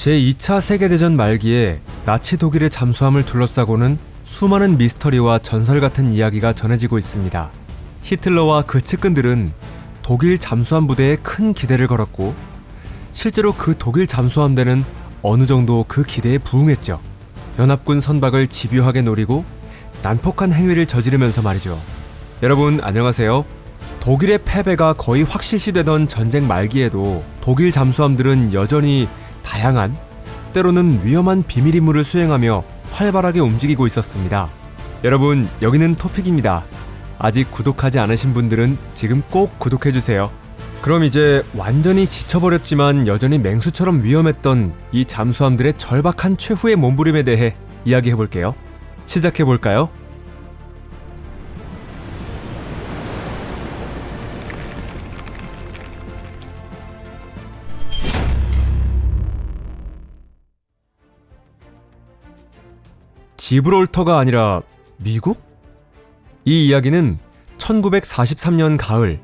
제2차 세계대전 말기에 나치 독일의 잠수함을 둘러싸고는 수많은 미스터리와 전설 같은 이야기가 전해지고 있습니다. 히틀러와 그 측근들은 독일 잠수함 부대에 큰 기대를 걸었고 실제로 그 독일 잠수함대는 어느 정도 그 기대에 부응했죠. 연합군 선박을 집요하게 노리고 난폭한 행위를 저지르면서 말이죠. 여러분 안녕하세요. 독일의 패배가 거의 확실시되던 전쟁 말기에도 독일 잠수함들은 여전히 다양한, 때로는 위험한 비밀 임무를 수행하며 활발하게 움직이고 있었습니다. 여러분, 여기는 토픽입니다. 아직 구독하지 않으신 분들은 지금 꼭 구독해주세요. 그럼 이제 완전히 지쳐버렸지만 여전히 맹수처럼 위험했던 이 잠수함들의 절박한 최후의 몸부림에 대해 이야기해볼게요. 시작해볼까요? 지브롤터가 아니라 미국? 이 이야기는 1943년 가을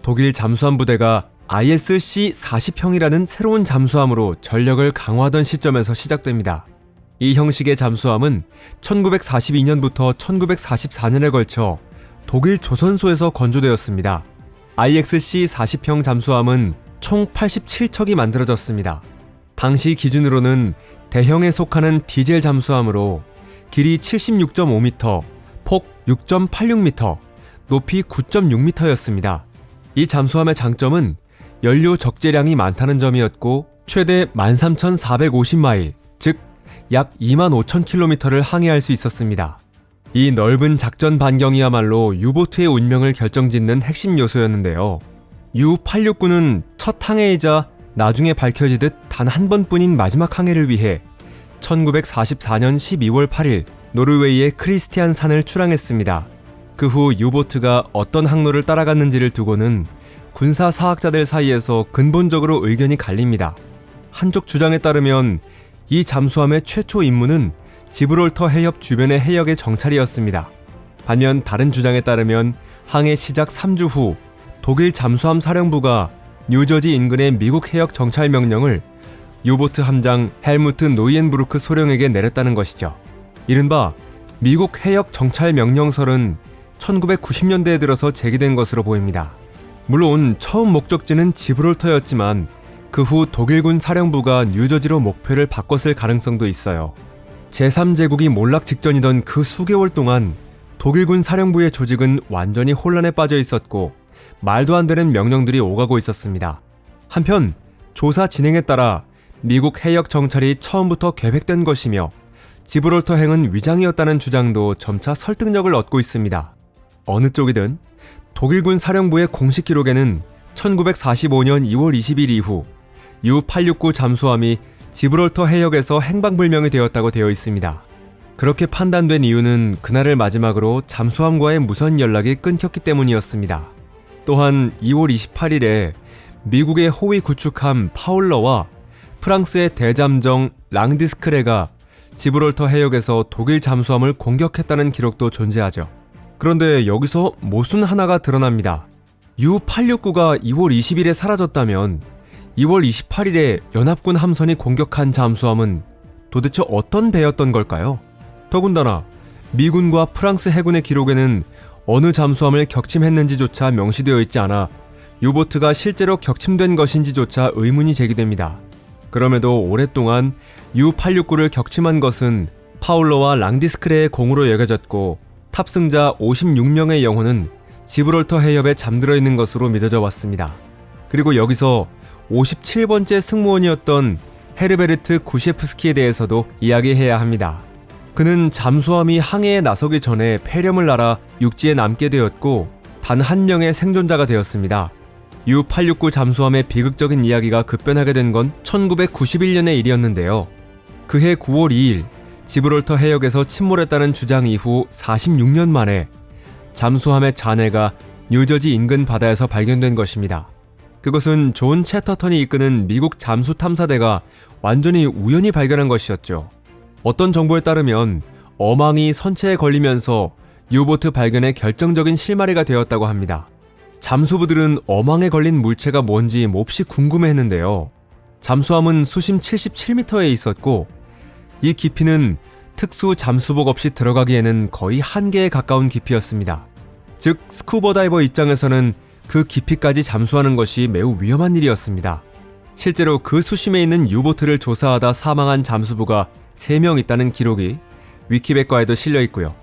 독일 잠수함 부대가 ISC-40형이라는 새로운 잠수함으로 전력을 강화하던 시점에서 시작됩니다. 이 형식의 잠수함은 1942년부터 1944년에 걸쳐 독일 조선소에서 건조되었습니다. IXC-40형 잠수함은 총 87척이 만들어졌습니다. 당시 기준으로는 대형에 속하는 디젤 잠수함으로 길이 76.5m, 폭 6.86m, 높이 9.6m였습니다. 이 잠수함의 장점은 연료 적재량이 많다는 점이었고 최대 13,450마일, 즉 약 25,000km를 항해할 수 있었습니다. 이 넓은 작전 반경이야말로 U-보트의 운명을 결정짓는 핵심 요소였는데요. U-869는 첫 항해이자 나중에 밝혀지듯 단 한 번뿐인 마지막 항해를 위해 1944년 12월 8일 노르웨이의 크리스티안 산을 출항했습니다. 그 후 유보트가 어떤 항로를 따라갔는지를 두고는 군사 사학자들 사이에서 근본적으로 의견이 갈립니다. 한쪽 주장에 따르면 이 잠수함의 최초 임무는 지브롤터 해협 주변의 해역의 정찰이었습니다. 반면 다른 주장에 따르면 항해 시작 3주 후 독일 잠수함 사령부가 뉴저지 인근의 미국 해역 정찰 명령을 유보트 함장 헬무트 노이엔부르크 소령에게 내렸다는 것이죠. 이른바 미국 해역 정찰 명령설은 1990년대에 들어서 제기된 것으로 보입니다. 물론 처음 목적지는 지브롤터였지만 그 후 독일군 사령부가 뉴저지로 목표를 바꿨을 가능성도 있어요. 제3제국이 몰락 직전이던 그 수개월 동안 독일군 사령부의 조직은 완전히 혼란에 빠져 있었고 말도 안 되는 명령들이 오가고 있었습니다. 한편 조사 진행에 따라 미국 해역 정찰이 처음부터 계획된 것이며 지브롤터 행은 위장이었다는 주장도 점차 설득력을 얻고 있습니다. 어느 쪽이든 독일군 사령부의 공식 기록에는 1945년 2월 20일 이후 U-869 잠수함이 지브롤터 해역에서 행방불명이 되었다고 되어 있습니다. 그렇게 판단된 이유는 그날을 마지막으로 잠수함과의 무선 연락이 끊겼기 때문이었습니다. 또한 2월 28일에 미국의 호위 구축함 파울러와 프랑스의 대잠정 랑디스크레가 지브롤터 해역에서 독일 잠수함을 공격했다는 기록도 존재하죠. 그런데 여기서 모순 하나가 드러납니다. U-869가 2월 20일에 사라졌다면 2월 28일에 연합군 함선이 공격한 잠수함은 도대체 어떤 배였던 걸까요? 더군다나 미군과 프랑스 해군의 기록에는 어느 잠수함을 격침했는지조차 명시되어 있지 않아 유보트가 실제로 격침된 것인지조차 의문이 제기됩니다. 그럼에도 오랫동안 U-869를 격침한 것은 파울러와 랑디스크레의 공으로 여겨졌고 탑승자 56명의 영혼은 지브롤터 해협에 잠들어 있는 것으로 믿어져 왔습니다. 그리고 여기서 57번째 승무원이었던 헤르베르트 구셰프스키에 대해서도 이야기해야 합니다. 그는 잠수함이 항해에 나서기 전에 폐렴을 앓아 육지에 남게 되었고 단 한 명의 생존자가 되었습니다. U-869 잠수함의 비극적인 이야기가 급변하게 된 건 1991년의 일이었는데요. 그해 9월 2일 지브롤터 해역에서 침몰했다는 주장 이후 46년 만에 잠수함의 잔해가 뉴저지 인근 바다에서 발견된 것입니다. 그것은 존 채터턴이 이끄는 미국 잠수 탐사대가 완전히 우연히 발견한 것이었죠. 어떤 정보에 따르면 어망이 선체에 걸리면서 유보트 발견에 결정적인 실마리가 되었다고 합니다. 잠수부들은 어망에 걸린 물체가 뭔지 몹시 궁금해했는데요. 잠수함은 수심 77m에 있었고 이 깊이는 특수 잠수복 없이 들어가기에는 거의 한계에 가까운 깊이였습니다. 즉 스쿠버 다이버 입장에서는 그 깊이까지 잠수하는 것이 매우 위험한 일이었습니다. 실제로 그 수심에 있는 유보트를 조사하다 사망한 잠수부가 3명 있다는 기록이 위키백과에도 실려 있고요.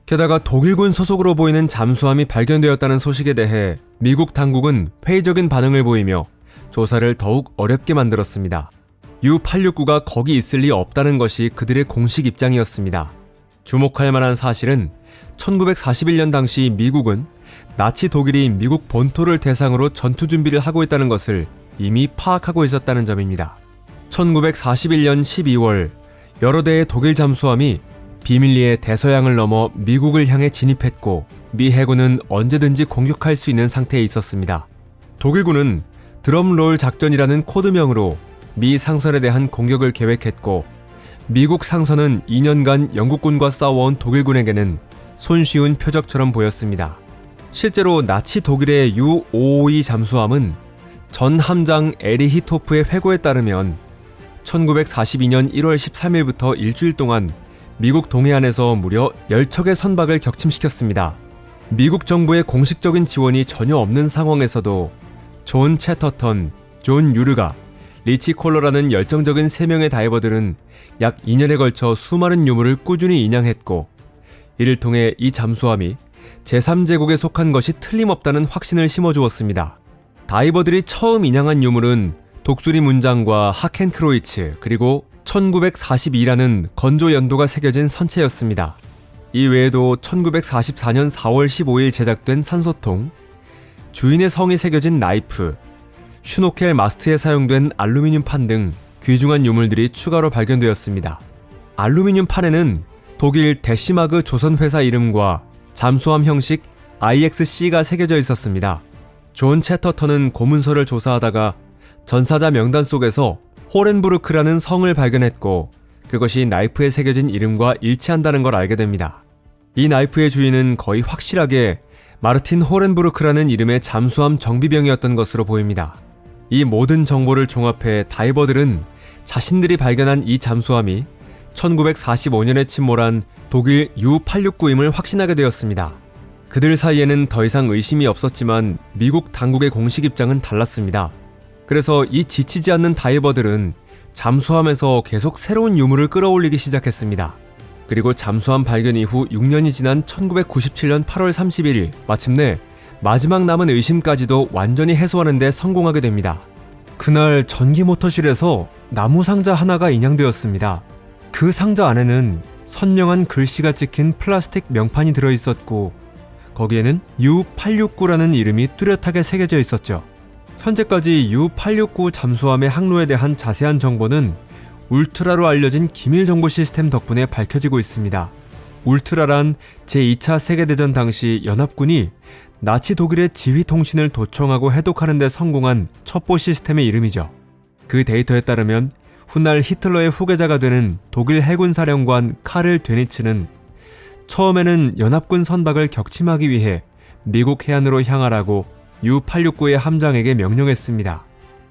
게다가 독일군 소속으로 보이는 잠수함이 발견되었다는 소식에 대해 미국 당국은 회의적인 반응을 보이며 조사를 더욱 어렵게 만들었습니다. U-869가 거기 있을 리 없다는 것이 그들의 공식 입장이었습니다. 주목할 만한 사실은 1941년 당시 미국은 나치 독일이 미국 본토를 대상으로 전투 준비를 하고 있다는 것을 이미 파악하고 있었다는 점입니다. 1941년 12월 여러 대의 독일 잠수함이 비밀리에 대서양을 넘어 미국을 향해 진입했고 미 해군은 언제든지 공격할 수 있는 상태에 있었습니다. 독일군은 드럼롤 작전이라는 코드명으로 미 상선에 대한 공격을 계획했고 미국 상선은 2년간 영국군과 싸워온 독일군에게는 손쉬운 표적처럼 보였습니다. 실제로 나치 독일의 U-552 잠수함은 전 함장 에리히 토프의 회고에 따르면 1942년 1월 13일부터 일주일 동안 미국 동해안에서 무려 10척의 선박을 격침시켰습니다. 미국 정부의 공식적인 지원이 전혀 없는 상황에서도 존 채터턴, 존 유르가, 리치 콜러라는 열정적인 3명의 다이버들은 약 2년에 걸쳐 수많은 유물을 꾸준히 인양했고 이를 통해 이 잠수함이 제3제국에 속한 것이 틀림없다는 확신을 심어주었습니다. 다이버들이 처음 인양한 유물은 독수리 문장과 하켄크로이츠 그리고 1942라는 건조 연도가 새겨진 선체였습니다. 이 외에도 1944년 4월 15일 제작된 산소통, 주인의 성이 새겨진 나이프, 슈노켈 마스트에 사용된 알루미늄 판 등 귀중한 유물들이 추가로 발견되었습니다. 알루미늄 판에는 독일 데시마그 조선회사 이름과 잠수함 형식 IXC가 새겨져 있었습니다. 존 채터턴은 고문서를 조사하다가 전사자 명단 속에서 호렌부르크라는 성을 발견했고 그것이 나이프에 새겨진 이름과 일치한다는 걸 알게 됩니다. 이 나이프의 주인은 거의 확실하게 마르틴 호렌부르크라는 이름의 잠수함 정비병이었던 것으로 보입니다. 이 모든 정보를 종합해 다이버들은 자신들이 발견한 이 잠수함이 1945년에 침몰한 독일 U-869임을 확신하게 되었습니다. 그들 사이에는 더 이상 의심이 없었지만 미국 당국의 공식 입장은 달랐습니다. 그래서 이 지치지 않는 다이버들은 잠수함에서 계속 새로운 유물을 끌어올리기 시작했습니다. 그리고 잠수함 발견 이후 6년이 지난 1997년 8월 31일 마침내 마지막 남은 의심까지도 완전히 해소하는 데 성공하게 됩니다. 그날 전기 모터실에서 나무 상자 하나가 인양되었습니다. 그 상자 안에는 선명한 글씨가 찍힌 플라스틱 명판이 들어있었고 거기에는 U-869라는 이름이 뚜렷하게 새겨져 있었죠. 현재까지 U-869 잠수함의 항로에 대한 자세한 정보는 울트라로 알려진 기밀 정보 시스템 덕분에 밝혀지고 있습니다. 울트라란 제2차 세계대전 당시 연합군이 나치 독일의 지휘 통신을 도청하고 해독하는 데 성공한 첩보 시스템의 이름이죠. 그 데이터에 따르면 훗날 히틀러의 후계자가 되는 독일 해군 사령관 카를 드니츠는 처음에는 연합군 선박을 격침하기 위해 미국 해안으로 향하라고 U-869의 함장에게 명령했습니다.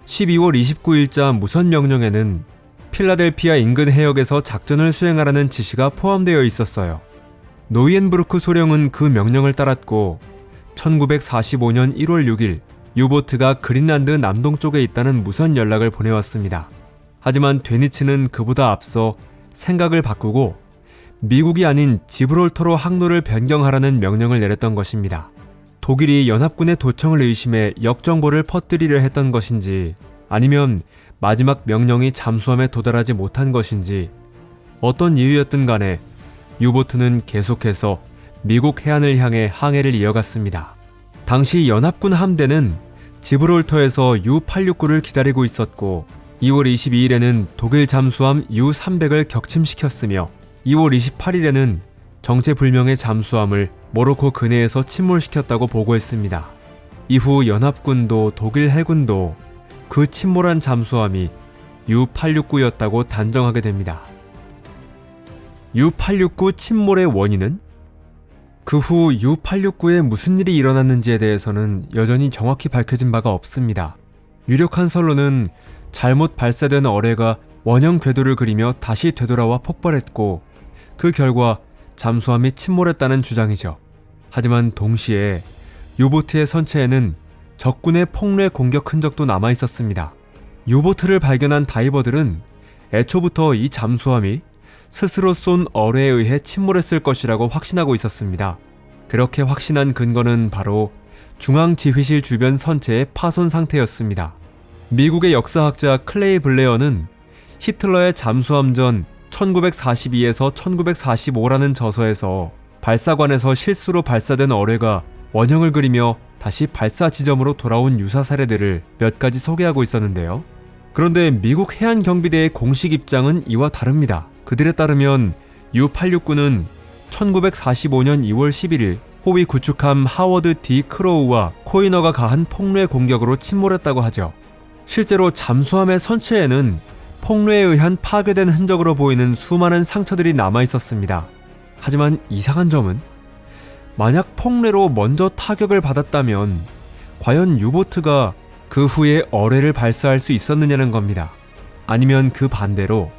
12월 29일자 무선 명령에는 필라델피아 인근 해역에서 작전을 수행하라는 지시가 포함되어 있었어요. 노이엔브루크 소령은 그 명령을 따랐고 1945년 1월 6일 유보트가 그린란드 남동쪽에 있다는 무선 연락을 보내왔습니다. 하지만 드니츠는 그보다 앞서 생각을 바꾸고 미국이 아닌 지브롤터로 항로를 변경하라는 명령을 내렸던 것입니다. 독일이 연합군의 도청을 의심해 역정보를 퍼뜨리려 했던 것인지 아니면 마지막 명령이 잠수함에 도달하지 못한 것인지 어떤 이유였든 간에 유보트는 계속해서 미국 해안을 향해 항해를 이어갔습니다. 당시 연합군 함대는 지브롤터에서 U-869를 기다리고 있었고 2월 22일에는 독일 잠수함 U-300을 격침시켰으며 2월 28일에는 정체불명의 잠수함을 모로코 근해에서 침몰시켰다고 보고했습니다. 이후 연합군도 독일 해군도 그 침몰한 잠수함이 U-869였다고 단정하게 됩니다. U-869 침몰의 원인은? 그 후 U-869에 무슨 일이 일어났는지에 대해서는 여전히 정확히 밝혀진 바가 없습니다. 유력한 선로는 잘못 발사된 어뢰가 원형 궤도를 그리며 다시 되돌아와 폭발했고 그 결과 잠수함이 침몰했다는 주장이죠. 하지만 동시에 유보트의 선체에는 적군의 폭뢰 공격 흔적도 남아 있었습니다. 유보트를 발견한 다이버들은 애초부터 이 잠수함이 스스로 쏜 어뢰에 의해 침몰했을 것이라고 확신하고 있었습니다. 그렇게 확신한 근거는 바로 중앙지휘실 주변 선체의 파손 상태였습니다. 미국의 역사학자 클레이 블레어는 히틀러의 잠수함전 1942에서 1945라는 저서에서 발사관에서 실수로 발사된 어뢰가 원형을 그리며 다시 발사 지점으로 돌아온 유사 사례들을 몇 가지 소개하고 있었는데요. 그런데 미국 해안경비대의 공식 입장은 이와 다릅니다. 그들에 따르면 U-869는 1945년 2월 11일 호위 구축함 하워드 D. 크로우와 코이너가 가한 폭뢰 공격으로 침몰했다고 하죠. 실제로 잠수함의 선체에는 폭뢰에 의한 파괴된 흔적으로 보이는 수많은 상처들이 남아 있었습니다. 하지만 이상한 점은 만약 폭뢰로 먼저 타격을 받았다면 과연 유보트가 그 후에 어뢰를 발사할 수 있었느냐는 겁니다. 아니면 그 반대로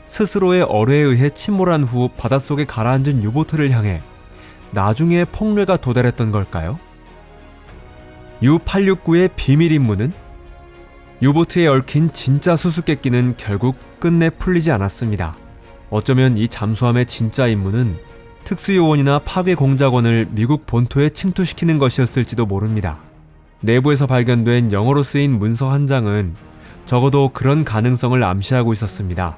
스스로의 어뢰에 의해 침몰한 후 바닷속에 가라앉은 유보트를 향해 나중에 폭뢰가 도달했던 걸까요? U-869의 비밀 임무는? 유보트에 얽힌 진짜 수수께끼는 결국 끝내 풀리지 않았습니다. 어쩌면 이 잠수함의 진짜 임무는 특수요원이나 파괴 공작원을 미국 본토에 침투시키는 것이었을지도 모릅니다. 내부에서 발견된 영어로 쓰인 문서 한 장은 적어도 그런 가능성을 암시하고 있었습니다.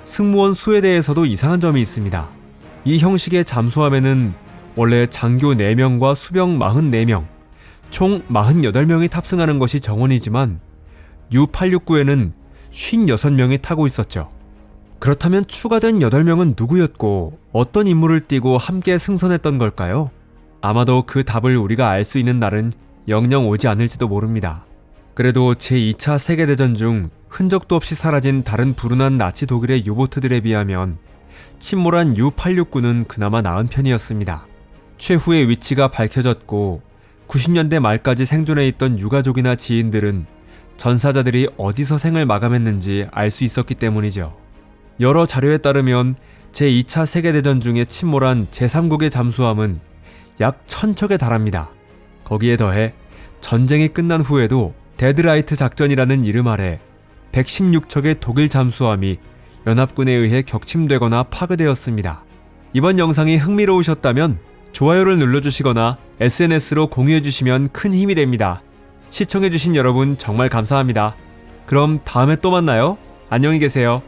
승무원 수에 대해서도 이상한 점이 있습니다. 이 형식의 잠수함에는 원래 장교 4명과 수병 44명, 총 48명이 탑승하는 것이 정원이지만 U-869에는 56명이 타고 있었죠. 그렇다면 추가된 8명은 누구였고 어떤 임무를 띠고 함께 승선했던 걸까요? 아마도 그 답을 우리가 알 수 있는 날은 영영 오지 않을지도 모릅니다. 그래도 제2차 세계대전 중 흔적도 없이 사라진 다른 불운한 나치 독일의 유보트들에 비하면 침몰한 U-869는 그나마 나은 편이었습니다. 최후의 위치가 밝혀졌고 90년대 말까지 생존해 있던 유가족이나 지인들은 전사자들이 어디서 생을 마감했는지 알 수 있었기 때문이죠. 여러 자료에 따르면 제2차 세계대전 중에 침몰한 제3국의 잠수함은 약 1000척에 달합니다. 거기에 더해 전쟁이 끝난 후에도 데드라이트 작전이라는 이름 아래 116척의 독일 잠수함이 연합군에 의해 격침되거나 파괴되었습니다. 이번 영상이 흥미로우셨다면 좋아요를 눌러주시거나 SNS로 공유해주시면 큰 힘이 됩니다. 시청해주신 여러분 정말 감사합니다. 그럼 다음에 또 만나요. 안녕히 계세요.